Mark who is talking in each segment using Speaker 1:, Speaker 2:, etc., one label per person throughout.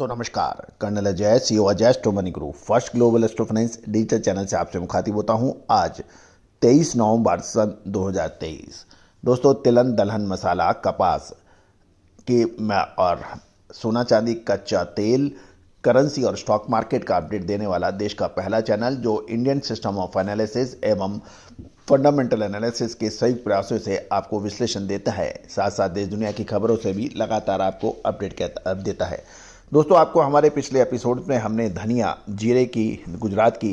Speaker 1: दोस्तों नमस्कार। Colonel Ajay CEO Ajay astro money group first global astro finance digital channel से आपसे मुखातिब होता हूं। आज 23 नवंबर सन 2023। दोस्तों तिलहन दलहन मसाला कपास के और सोना चांदी कच्चा तेल करेंसी और स्टॉक मार्केट का अपडेट देने वाला देश का पहला चैनल जो इंडियन सिस्टम ऑफ एनालिसिस एवं फंडामेंटल एनालिसिस के संयुक्त प्रयासों से आपको विश्लेषण देता है, साथ साथ देश दुनिया की खबरों से भी लगातार आपको अपडेट देता है। दोस्तों आपको हमारे पिछले एपिसोड में हमने धनिया जीरे की गुजरात की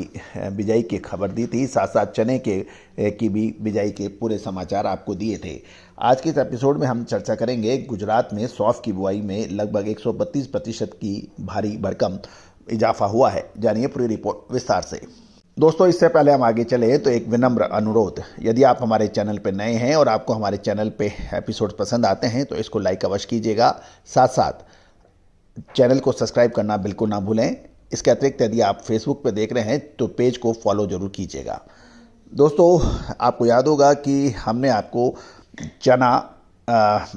Speaker 1: बिजाई की खबर दी थी, साथ साथ चने की भी बिजाई के पूरे समाचार आपको दिए थे। आज के इस एपिसोड में हम चर्चा करेंगे गुजरात में सौंफ की बुआई में लगभग 132% की भारी भरकम इजाफा हुआ है। जानिए पूरी रिपोर्ट विस्तार से। दोस्तों इससे पहले हम आगे चले तो एक विनम्र अनुरोध, यदि आप हमारे चैनल पर नए हैं और आपको हमारे चैनल पे एपिसोड पसंद आते हैं तो इसको लाइक अवश्य कीजिएगा, साथ साथ चैनल को सब्सक्राइब करना बिल्कुल ना भूलें। इसके अतिरिक्त यदि आप फेसबुक पे देख रहे हैं तो पेज को फॉलो जरूर कीजिएगा। दोस्तों आपको याद होगा कि हमने आपको चना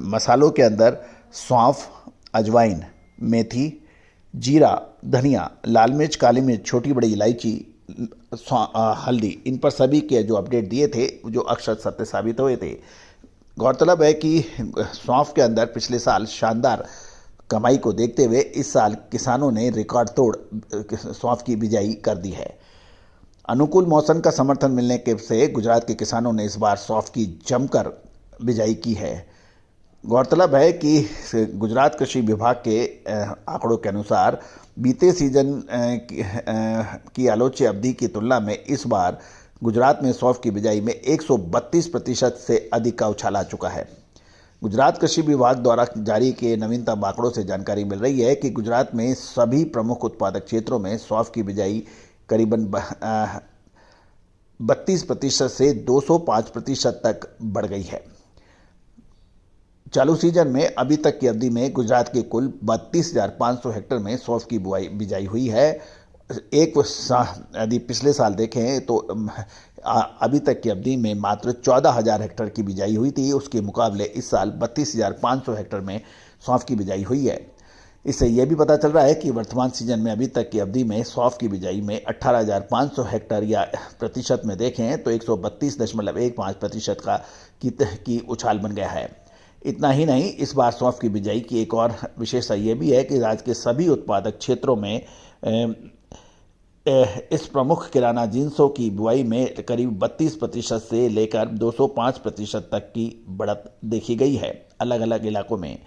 Speaker 1: मसालों के अंदर सौंफ, अजवाइन, मेथी, जीरा, धनिया, लाल मिर्च, काली मिर्च, छोटी बड़ी इलायची, हल्दी, इन पर सभी के जो अपडेट दिए थे जो अक्षर सत्य साबित हुए थे। गौरतलब है कि सौंफ के अंदर पिछले साल शानदार कमाई को देखते हुए इस साल किसानों ने रिकॉर्ड तोड़ सौंफ की बिजाई कर दी है। अनुकूल मौसम का समर्थन मिलने के से गुजरात के किसानों ने इस बार सौंफ की जमकर बिजाई की है। गौरतलब है कि गुजरात कृषि विभाग के आंकड़ों के अनुसार बीते सीजन की आलोच्य अवधि की तुलना में इस बार गुजरात में सौंफ की बिजाई में 132% से अधिक का उछाल आ चुका है। गुजरात कृषि विभाग द्वारा जारी के नवीनतम आंकड़ों से जानकारी मिल रही है कि गुजरात में सभी प्रमुख उत्पादक क्षेत्रों में सौंफ की बिजाई करीबन 32% से 205% तक बढ़ गई है। चालू सीजन में अभी तक की अवधि में गुजरात के कुल 32,500 हेक्टेयर में सौंफ की बिजाई हुई है। यदि पिछले साल देखें तो अभी तक की अवधि में मात्र 14,000 हेक्टेयर की बिजाई हुई थी, उसके मुकाबले इस साल 32,500 हेक्टेयर में सौंफ की बिजाई हुई है। इससे यह भी पता चल रहा है कि वर्तमान सीजन में अभी तक की अवधि में सौंफ की बिजाई में 18,500 हेक्टेयर या प्रतिशत में देखें तो 132.15% की उछाल बन गया है। इतना ही नहीं, इस बार सौंफ की बिजाई की एक और विशेषता यह भी है कि राज्य के सभी उत्पादक क्षेत्रों में इस प्रमुख किराना जिन्सों की बुआई में करीब 32% से लेकर 205% तक की बढ़त देखी गई है। अलग अलग इलाकों में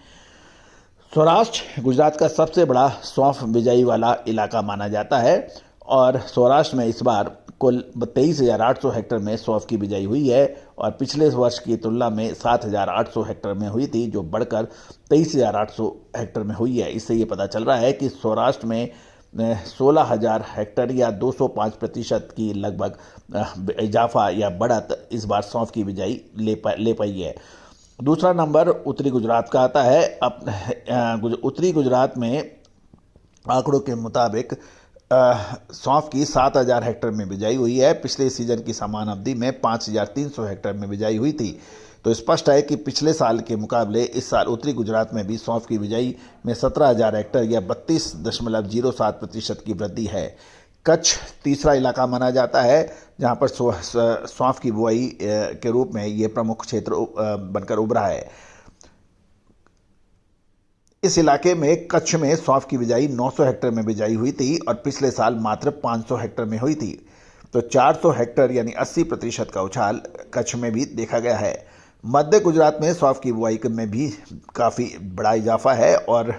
Speaker 1: सौराष्ट्र गुजरात का सबसे बड़ा सौंफ बिजाई वाला इलाका माना जाता है और सौराष्ट्र में इस बार कुल 23,800 हेक्टेयर में सौंफ की बिजाई हुई है और पिछले वर्ष की तुलना में 7,800 हेक्टेयर में हुई थी, जो बढ़कर 23,800 हेक्टेयर में हुई है। इससे ये पता चल रहा है कि सौराष्ट्र में 16,000 हेक्टेयर या 205% की लगभग इजाफा या बढ़त इस बार सौंफ की बिजाई ले पाई है। दूसरा नंबर उत्तरी गुजरात का आता है। उत्तरी गुजरात में आंकड़ों के मुताबिक सौंफ की 7,000 हेक्टेयर में बिजाई हुई है। पिछले सीजन की समान अवधि में 5,300 हेक्टेयर में बिजाई हुई थी। तो स्पष्ट है कि पिछले साल के मुकाबले इस साल उत्तरी गुजरात में भी सौंफ की बिजाई में 17,000 हेक्टेयर या 32.07% की वृद्धि है। कच्छ तीसरा इलाका माना जाता है जहां पर सौंफ की बुआई के रूप में ये प्रमुख क्षेत्र बनकर उभरा है। इस इलाके में कच्छ में सौंफ की बिजाई 900 हेक्टेयर में बिजाई हुई थी और पिछले साल मात्र 500 हेक्टेयर में हुई थी। तो 400 हेक्टेयर यानी 80% का उछाल कच्छ में भी देखा गया है। मध्य गुजरात में सौंफ की बुआई में भी काफ़ी बड़ा इजाफा है और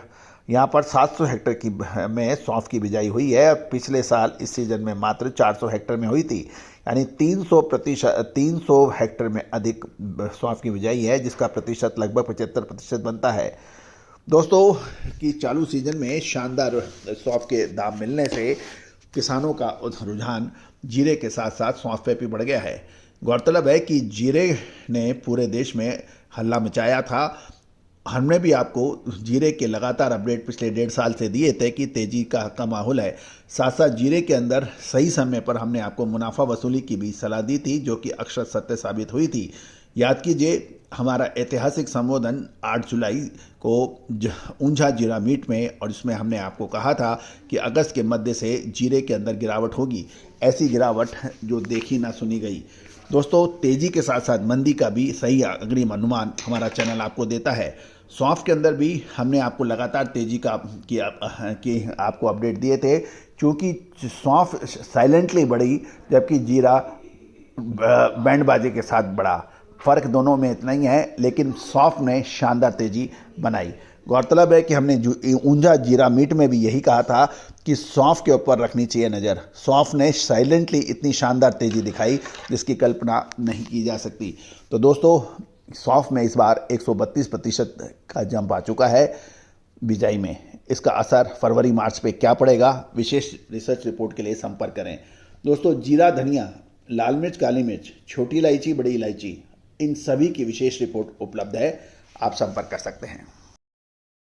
Speaker 1: यहाँ पर 700 हेक्टेयर में सौंफ की बिजाई हुई है। पिछले साल इस सीजन में मात्र 400 हेक्टेयर में हुई थी, यानी 300 हेक्टेयर में अधिक सौंफ की बिजाई है, जिसका प्रतिशत लगभग 75% बनता है। दोस्तों कि चालू सीजन में शानदार सौंफ के दाम मिलने से किसानों का रुझान जीरे के साथ साथ सौंफ पे भी बढ़ गया है। गौरतलब है कि जीरे ने पूरे देश में हल्ला मचाया था। हमने भी आपको जीरे के लगातार अपडेट पिछले 1.5 साल से दिए थे कि तेजी का माहौल है। साथ साथ जीरे के अंदर सही समय पर हमने आपको मुनाफा वसूली की भी सलाह दी थी, जो कि अक्षर सत्य साबित हुई थी। याद कीजिए, हमारा ऐतिहासिक संबोधन 8 जुलाई को ऊंझा जीरा मीट में, और इसमें हमने आपको कहा था कि अगस्त के मध्य से जीरे के अंदर गिरावट होगी। ऐसी गिरावट जो देखी ना सुनी गई। दोस्तों, तेजी के साथ साथ मंदी का भी सही अग्रिम अनुमान हमारा चैनल आपको देता है। सौंफ के अंदर भी हमने आपको लगातार तेजी की आपको अपडेट दिए थे, क्योंकि सौंफ साइलेंटली बढ़ी जबकि जीरा बैंड बाजे के साथ बढ़ा। फ़र्क दोनों में इतना ही है, लेकिन सौंफ ने शानदार तेजी बनाई। गौरतलब है कि हमने ऊंझा जीरा मीट में भी यही कहा था कि सौंफ के ऊपर रखनी चाहिए नज़र। सौंफ ने साइलेंटली इतनी शानदार तेजी दिखाई जिसकी कल्पना नहीं की जा सकती। तो दोस्तों, सौंफ में इस बार 132% का जंप आ चुका है बिजाई में। इसका असर फरवरी मार्च पे क्या पड़ेगा, विशेष रिसर्च रिपोर्ट के लिए संपर्क करें। दोस्तों, जीरा, धनिया, लाल मिर्च, काली मिर्च, छोटी इलायची, बड़ी इलायची, इन सभी की विशेष रिपोर्ट उपलब्ध है, आप संपर्क कर सकते हैं।